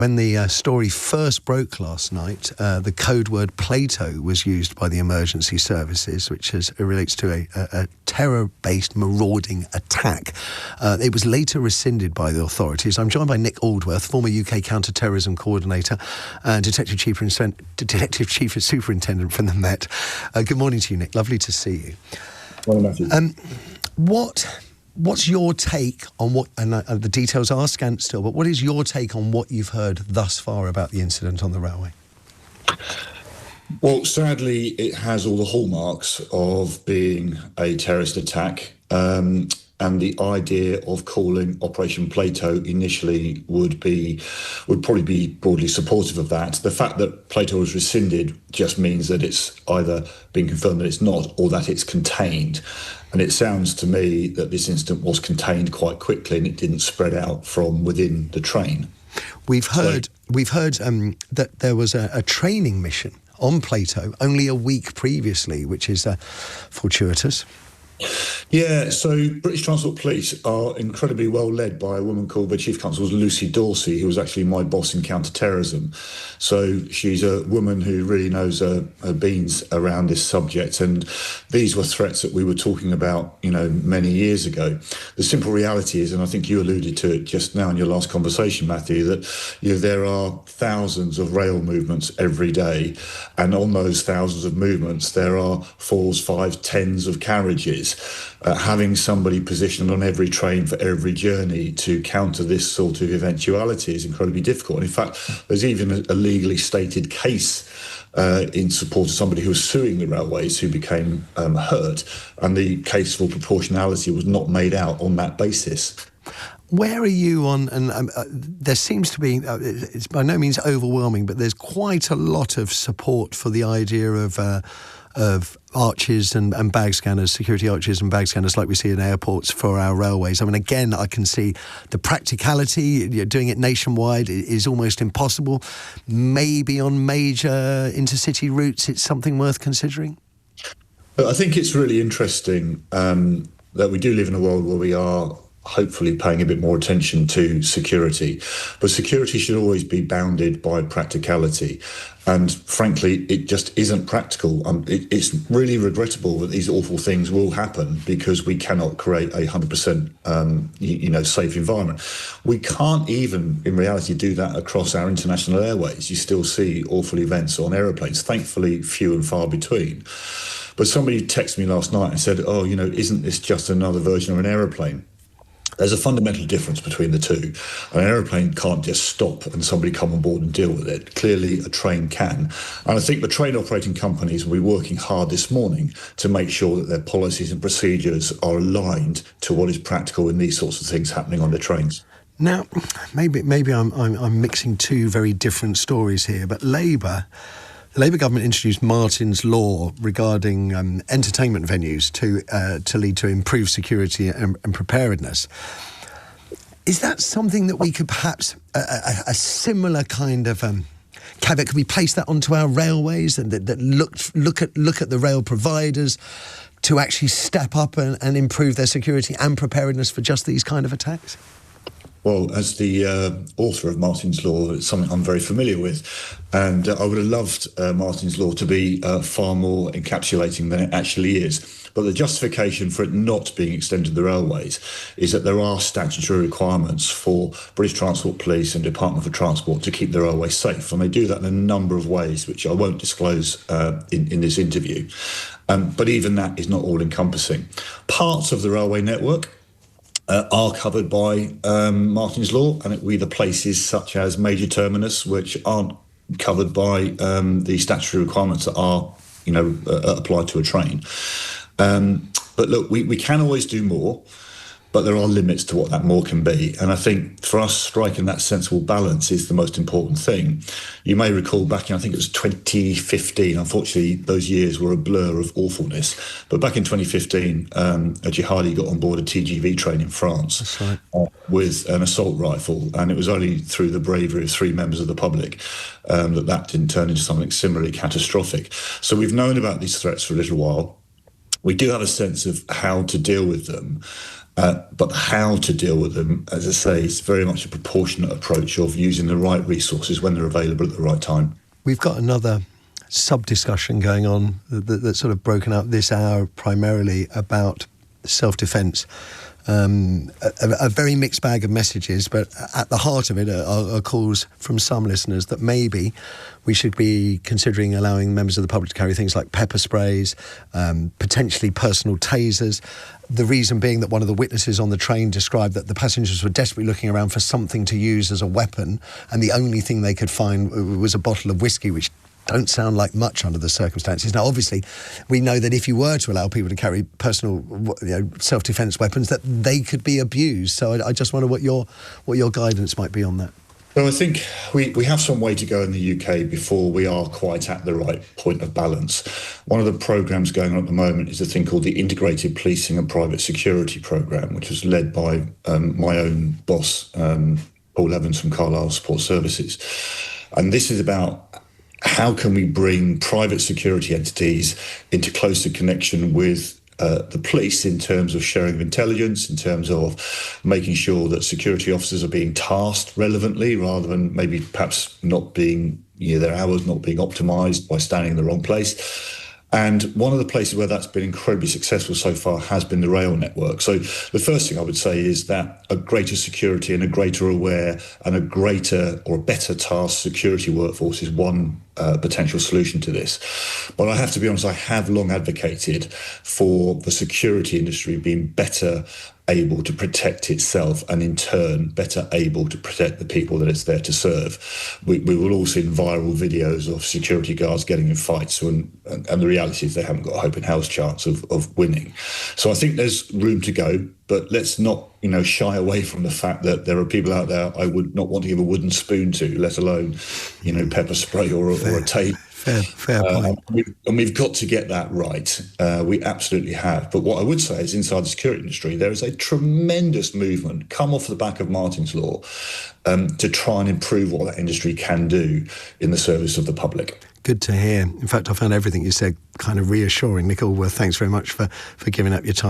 When the story first broke last night, the code word Plato was used by the emergency services, which relates to a terror-based marauding attack. It was later rescinded by the authorities. I'm joined by Nick Aldworth, former UK counter-terrorism coordinator and Detective Chief Superintendent from the Met. Good morning to you, Nick. Lovely to see you. Morning, Matthew. What's your take on what, and the details are scant still, but what is your take on what you've heard thus far about the incident on the railway? Well, sadly, it has all the hallmarks of being a terrorist attack. And the idea of calling Operation Plato initially would probably be broadly supportive of that. The fact that Plato was rescinded just means that it's either been confirmed that it's not, or that it's contained. And it sounds to me that this incident was contained quite quickly and it didn't spread out from within the train. We've heard that there was a training mission on Plato only a week previously, which is fortuitous. Yeah, so British Transport Police are incredibly well led by a woman called the Chief Constable Lucy Dorsey, who was actually my boss in counter-terrorism. So she's a woman who really knows her beans around this subject, and these were threats that we were talking about, many years ago. The simple reality is, and I think you alluded to it just now in your last conversation, Matthew, that there are thousands of rail movements every day, and on those thousands of movements there are 4s, 5s, 10s of carriages. Having somebody positioned on every train for every journey to counter this sort of eventuality is incredibly difficult. And in fact, there's even a legally stated case in support of somebody who was suing the railways who became hurt, and the case for proportionality was not made out on that basis. Where are you on, and there seems to be, it's by no means overwhelming, but there's quite a lot of support for the idea of arches and bag scanners, security arches and bag scanners like we see in airports for our railways. I mean, again, I can see the practicality. Doing it nationwide is almost impossible. Maybe on major intercity routes, it's something worth considering. I think it's really interesting that we do live in a world where we are hopefully paying a bit more attention to security. But security should always be bounded by practicality. And frankly, it just isn't practical. It's really regrettable that these awful things will happen because we cannot create a 100% safe environment. We can't even, in reality, do that across our international airways. You still see awful events on aeroplanes, thankfully few and far between. But somebody texted me last night and said, isn't this just another version of an aeroplane? There's a fundamental difference between the two. An aeroplane can't just stop and somebody come on board and deal with it. Clearly, a train can. And I think the train operating companies will be working hard this morning to make sure that their policies and procedures are aligned to what is practical in these sorts of things happening on the trains. Now, maybe I'm mixing two very different stories here, but the Labour government introduced Martin's Law regarding entertainment venues to lead to improved security and preparedness. Is that something that we could perhaps, a similar kind of caveat, could we place that onto our railways and that look at the rail providers to actually step up and improve their security and preparedness for just these kind of attacks? Well, as the author of Martin's Law, it's something I'm very familiar with. And I would have loved Martin's Law to be far more encapsulating than it actually is. But the justification for it not being extended to the railways is that there are statutory requirements for British Transport Police and Department for Transport to keep the railways safe. And they do that in a number of ways, which I won't disclose in this interview. But even that is not all-encompassing. Parts of the railway network are covered by Martin's Law, and it will be the places such as major terminus, which aren't covered by the statutory requirements that are, applied to a train. But look, we can always do more, but there are limits to what that more can be. And I think for us, striking that sensible balance is the most important thing. You may recall back in, I think it was 2015, unfortunately, those years were a blur of awfulness. But back in 2015, a jihadi got on board a TGV train in France. That's right. With an assault rifle. And it was only through the bravery of 3 members of the public that didn't turn into something similarly catastrophic. So we've known about these threats for a little while. We do have a sense of how to deal with them. But how to deal with them, as I say, is very much a proportionate approach of using the right resources when they're available at the right time. We've got another sub-discussion going on that's sort of broken up this hour primarily about self-defence. A very mixed bag of messages, but at the heart of it are calls from some listeners that maybe we should be considering allowing members of the public to carry things like pepper sprays, potentially personal tasers. The reason being that one of the witnesses on the train described that the passengers were desperately looking around for something to use as a weapon, and the only thing they could find was a bottle of whiskey, which don't sound like much under the circumstances. Now, obviously, we know that if you were to allow people to carry personal, self-defence weapons, that they could be abused. So I just wonder what your guidance might be on that. Well, I think we have some way to go in the UK before we are quite at the right point of balance. One of the programmes going on at the moment is a thing called the Integrated Policing and Private Security Programme, which was led by my own boss, Paul Evans from Carlisle Support Services. And this is about how can we bring private security entities into closer connection with the police in terms of sharing of intelligence, in terms of making sure that security officers are being tasked relevantly rather than maybe perhaps not being, their hours not being optimised by standing in the wrong place. And one of the places where that's been incredibly successful so far has been the rail network. So the first thing I would say is that a greater security and a greater aware and a greater or a better tasked security workforce is one potential solution to this. But I have to be honest, I have long advocated for the security industry being better able to protect itself and in turn better able to protect the people that it's there to serve. We will all see viral videos of security guards getting in fights and the reality is they haven't got a hope in hell's chance of winning. So I think there's room to go, but let's not shy away from the fact that there are people out there I would not want to give a wooden spoon to, let alone pepper spray or a tape. Fair point. And we've got to get that right. We absolutely have. But what I would say is inside the security industry, there is a tremendous movement come off the back of Martin's Law to try and improve what that industry can do in the service of the public. Good to hear. In fact, I found everything you said kind of reassuring. Nick Aldworth, thanks very much for giving up your time.